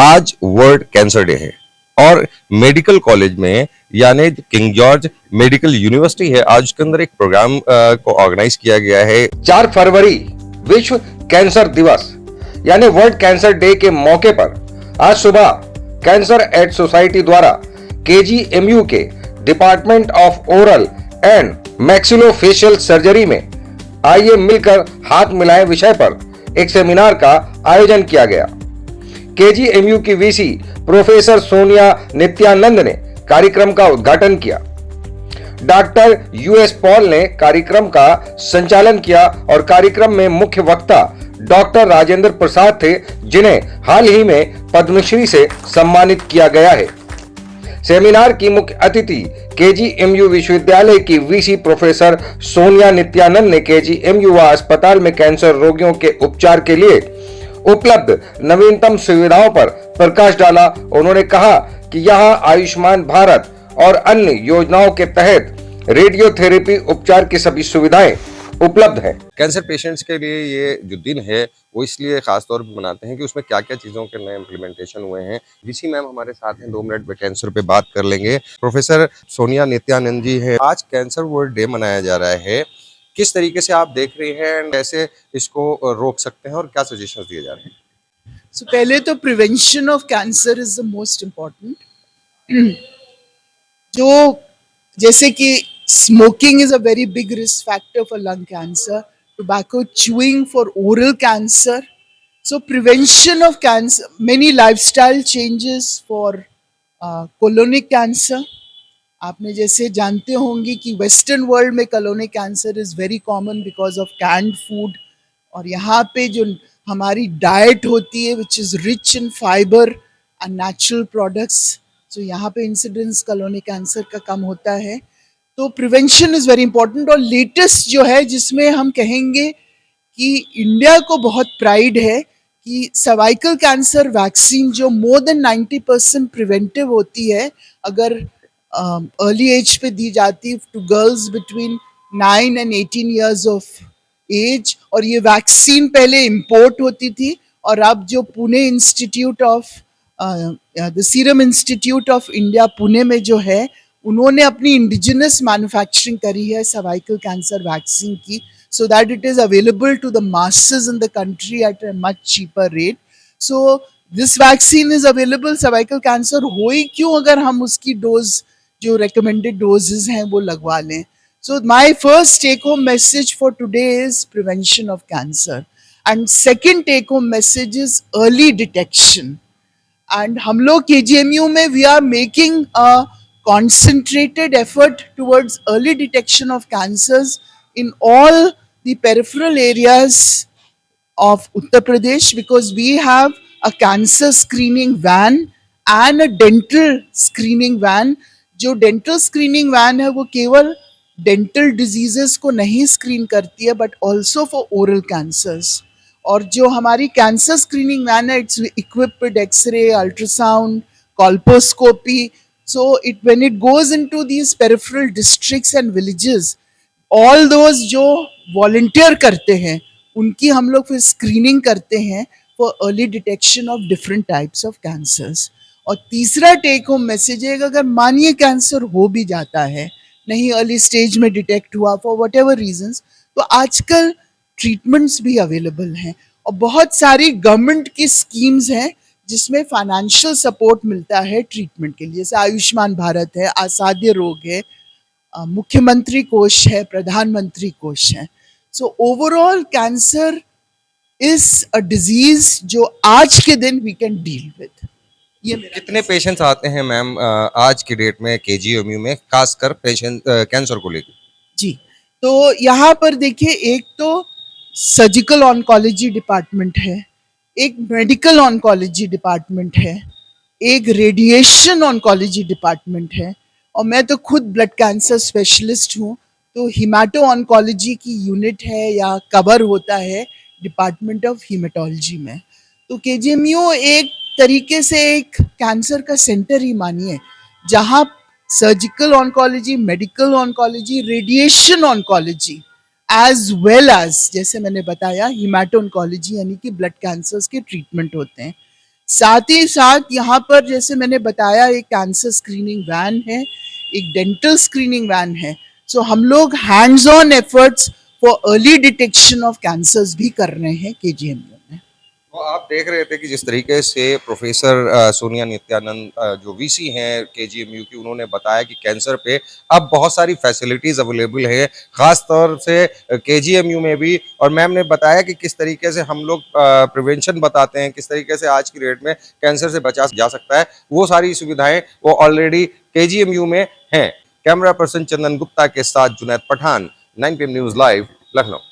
आज world cancer day है और मेडिकल कॉलेज में यानी किंग जॉर्ज मेडिकल यूनिवर्सिटी है, आज उसके अंदर एक प्रोग्राम को ऑर्गेनाइज किया गया है। 4 फरवरी विश्व कैंसर दिवस यानी वर्ल्ड कैंसर डे के मौके पर आज सुबह कैंसर एड सोसाइटी द्वारा केजीएमयू के department of oral and maxillofacial surgery में आइए मिलकर हाथ मिलाएं विषय पर एक सेमिनार का आयोजन किया गया। केजीएमयू की वीसी प्रोफेसर सोनिया नित्यानंद ने कार्यक्रम का उद्घाटन किया। डॉक्टर यूएस पॉल ने कार्यक्रम का संचालन किया और कार्यक्रम में मुख्य वक्ता डॉक्टर राजेंद्र प्रसाद थे, जिन्हें हाल ही में पद्मश्री से सम्मानित किया गया है। सेमिनार की मुख्य अतिथि केजीएमयू विश्वविद्यालय की वीसी प्रोफेसर सोनिया नित्यानंद ने केजीएमयू व अस्पताल में कैंसर रोगियों के उपचार के लिए उपलब्ध नवीनतम सुविधाओं पर प्रकाश डाला। उन्होंने कहा कि यहाँ आयुष्मान भारत और अन्य योजनाओं के तहत रेडियोथेरेपी उपचार की सभी सुविधाएं उपलब्ध हैं। कैंसर पेशेंट्स के लिए ये जो दिन है वो इसलिए खास तौर पे मनाते हैं कि उसमें क्या क्या चीज़ों के नए इम्प्लीमेंटेशन हुए हैं। वीसी मैम हमारे साथ हैं, 2 मिनट में कैंसर पे बात कर लेंगे। प्रोफेसर सोनिया नित्यानंद जी हैं। आज कैंसर वर्ल्ड डे मनाया जा रहा है, किस तरीके से आप देख रहे हैं, कैसे इसको रोक सकते हैं और क्या सजेशंस दिए जा रहे हैं? So, पहले तो prevention of cancer is the most important. जो जैसे कि smoking is a very big risk factor for lung cancer, tobacco chewing for oral cancer, so prevention of cancer, many lifestyle changes for colonic cancer. आपने जैसे जानते होंगे कि western world में colonic cancer is very common because of canned food, और यहाँ पे जो हमारी डाइट होती है which is rich in fibre and natural products, सो यहाँ पे इंसिडेंस कोलोनिक कैंसर का कम होता है। तो प्रिवेंशन इज़ वेरी इंपॉर्टेंट। और लेटेस्ट जो है जिसमें हम कहेंगे कि इंडिया को बहुत प्राइड है कि सर्वाइकल कैंसर वैक्सीन जो मोर देन 90% प्रिवेंटिव होती है अगर अर्ली एज पे दी जाती to girls between 9 and 18 years of age, और ये वैक्सीन पहले इंपोर्ट होती थी और अब जो Pune institute of the serum institute of India Pune में जो है उन्होंने अपनी इंडिजिनस मैन्युफैक्चरिंग करी है सर्वाइकल कैंसर वैक्सीन की, so that it is available to the masses in the country at a much cheaper rate. So this vaccine is available। cervical cancer हो ही क्यों अगर हम उसकी डोज जो recommended doses हैं वो लगवा लें। So my first take home message for today is prevention of cancer, and second take home message is early detection। and हम लोग KGMU में we are making a concentrated effort towards early detection of cancers in all the peripheral areas of Uttar Pradesh, because we have a cancer screening van and a dental screening van। जो dental screening van है वो केवल dental diseases को नहीं screen करती है but also for oral cancers। और जो हमारी cancer screening van है it's equipped with X-ray, ultrasound, colposcopy। So when it goes into these peripheral districts and villages, all those जो वॉलंटियर करते हैं उनकी हम लोग फिर स्क्रीनिंग करते हैं for early detection of different types of cancers. और तीसरा टेक होम मैसेज है कि अगर मानिए कैंसर हो भी जाता है, नहीं अर्ली स्टेज में डिटेक्ट हुआ फॉर वट एवर रीजन्स, तो आजकल ट्रीटमेंट्स भी अवेलेबल हैं और बहुत सारी गवर्नमेंट की स्कीम्स हैं जिसमें फाइनेंशियल सपोर्ट मिलता है ट्रीटमेंट के लिए, जैसे आयुष्मान भारत है, असाध्य रोग है, मुख्यमंत्री कोष है, प्रधानमंत्री कोष है। So overall cancer is a disease जो आज के दिन वी कैन डील विद। ये कितने पेशेंट्स आते हैं मैम आज की डेट में केजीएमयू में, खासकर पेशेंट कैंसर को लेकर? जी, तो यहाँ पर देखिए, एक तो सर्जिकल ऑन्कोलॉजी डिपार्टमेंट है, एक मेडिकल ऑन्कोलॉजी डिपार्टमेंट है, एक रेडिएशन ऑन्कोलॉजी डिपार्टमेंट है, और मैं तो खुद ब्लड कैंसर स्पेशलिस्ट हूँ, तो हिमाटो ऑन्कोलॉजी की यूनिट है या कवर होता है डिपार्टमेंट ऑफ हीमेटोलॉजी में। तो केजीएमयू एक तरीके से एक कैंसर का सेंटर ही मानिए, जहाँ surgical oncology, medical oncology, radiation oncology as well as जैसे मैंने बताया हिमाटो ऑन्कोलॉजी यानी कि ब्लड कैंसर्स के ट्रीटमेंट होते हैं। साथ ही साथ यहाँ पर जैसे मैंने बताया एक कैंसर स्क्रीनिंग वैन है, एक डेंटल स्क्रीनिंग वैन है. सो हम लोग hands on efforts for early detection of cancers भी कर रहे हैं केजीएमयू में. तो आप देख रहे थे कि जिस तरीके से प्रोफेसर सोनिया नित्यानंद जो वीसी हैं केजीएमयू की, उन्होंने बताया कि कैंसर पे अब बहुत सारी फैसिलिटीज़ अवेलेबल है, ख़ास तौर से केजीएमयू में भी. और मैम ने बताया कि किस तरीके से हम लोग प्रिवेंशन बताते हैं, किस तरीके से आज की डेट में कैंसर से बचा जा सकता है. वो सारी सुविधाएं वो ऑलरेडी केजीएमयू में हैं. कैमरा पर्सन चंदन गुप्ता के साथ Junaid Pathan, 9 PM news live, Lucknow.